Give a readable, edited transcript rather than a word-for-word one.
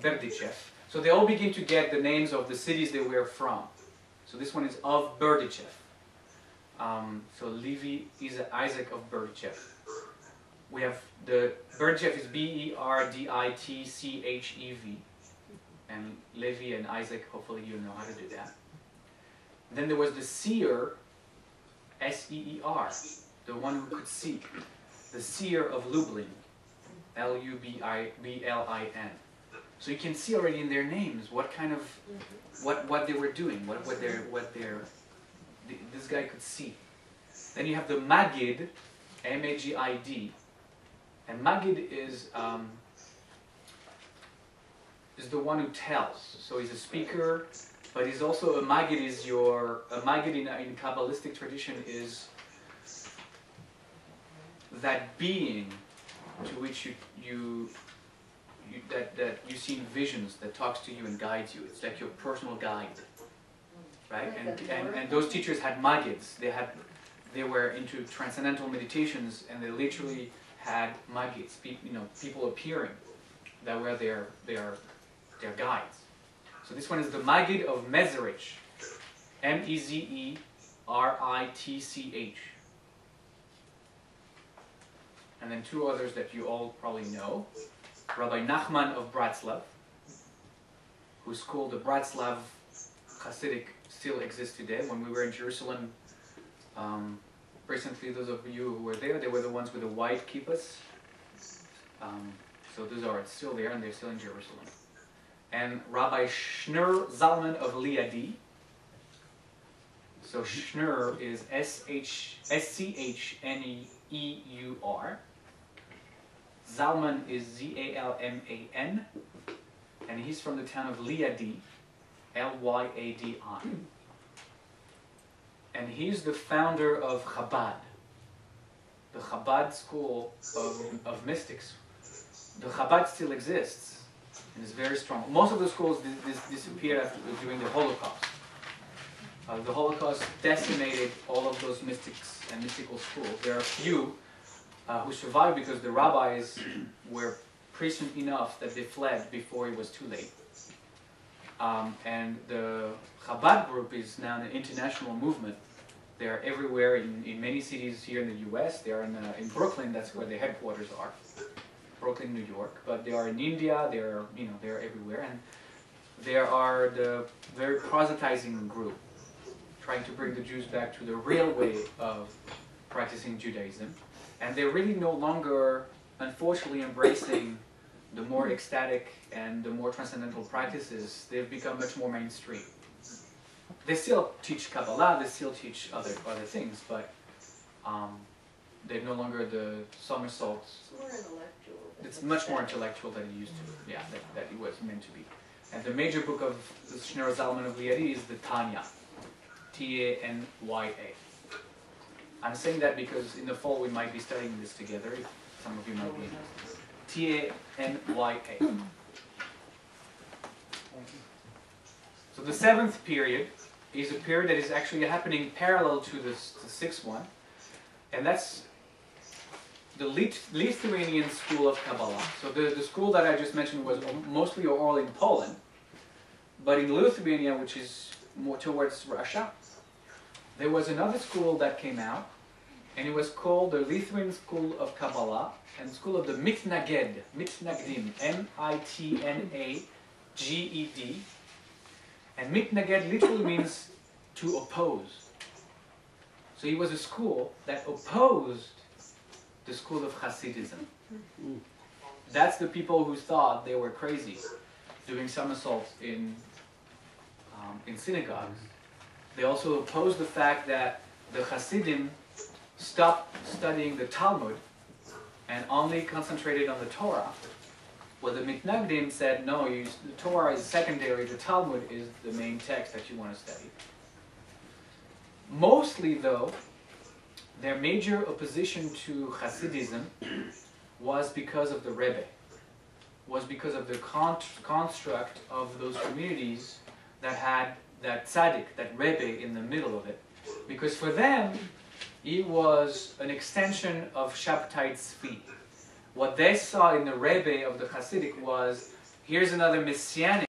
Berdichev. So they all begin to get the names of the cities they were from. So this one is of Berdichev. So Levi is Isaac of Berdichev. We have the Berdichev is Berditchev, and Levi and Isaac, hopefully you know how to do that. Then there was the seer, S-E-E-R, the one who could see, the seer of Lublin, L-U-B-L-I-N. So you can see already in their names what kind of what they were doing, this guy could see. Then you have the Magid, M-A-G-I-D, and Magid is the one who tells. So he's a speaker, but he's also a Magid. A Magid in Kabbalistic tradition is that being to which that you see in visions, that talks to you and guides you. It's like your personal guide, right? And those teachers had Magids. They were into transcendental meditations, and they literally had Magids, people appearing that were their guides. So this one is the Magid of Mezerich, M-E-Z-E-R-I-T-C-H. And then two others that you all probably know. Rabbi Nachman of Bratslav, whose school, the Bratslav Hasidic, still exists today. When we were in Jerusalem recently, those of you who were there, they were the ones with the white kippahs. So those are still there, and they're still in Jerusalem. And Rabbi Schneur Zalman of Liadi. So Schneur is S-C-H-N-E-U-R. Zalman is Z-A-L-M-A-N, and he's from the town of Liadi, L-Y-A-D-I. And he's the founder of Chabad, the Chabad school of mystics. The Chabad still exists and is very strong. Most of the schools disappeared during the Holocaust. The Holocaust decimated all of those mystics and mystical schools. There are a few who survived because the rabbis were prescient enough that they fled before it was too late. And the Chabad group is now an international movement. They are everywhere in many cities here in the U.S. They are in Brooklyn. That's where the headquarters are, Brooklyn, New York. But they are in India. They are everywhere, and they are the very proselytizing group, trying to bring the Jews back to the real way of practicing Judaism. And they're really no longer, unfortunately, embracing the more ecstatic and the more transcendental practices. They've become much more mainstream. They still teach Kabbalah, they still teach other things, but they're no longer the somersaults. It's more intellectual. It's much more intellectual than it used to. Yeah, that it was meant to be. And the major book of the Schneur Zalman of Liadi is the Tanya, T-A-N-Y-A. I'm saying that because in the fall we might be studying this together. Some of you might be interested. T-A-N-Y-A. So the seventh period is a period that is actually happening parallel to the sixth one, and that's the Lithuanian school of Kabbalah. So the school that I just mentioned was mostly all in Poland, but in Lithuania, which is more towards Russia, there was another school that came out, and it was called the Lithuanian School of Kabbalah, and School of the Mitnagdim, M-I-T-N-A-G-E-D. And Mitnaged literally means to oppose. So it was a school that opposed the school of Hasidism. That's the people who thought they were crazy, doing somersaults in synagogues. They also opposed the fact that the Hasidim stopped studying the Talmud and only concentrated on the Torah. Well, the Mitnagdim said, no, the Torah is secondary, the Talmud is the main text that you want to study. Mostly, though, their major opposition to Hasidism was because of the Rebbe, was because of the construct of those communities that had that tzaddik, that Rebbe in the middle of it. Because for them, he was an extension of Shabtai Tzvi. What they saw in the Rebbe of the Hasidic was Here's another messianic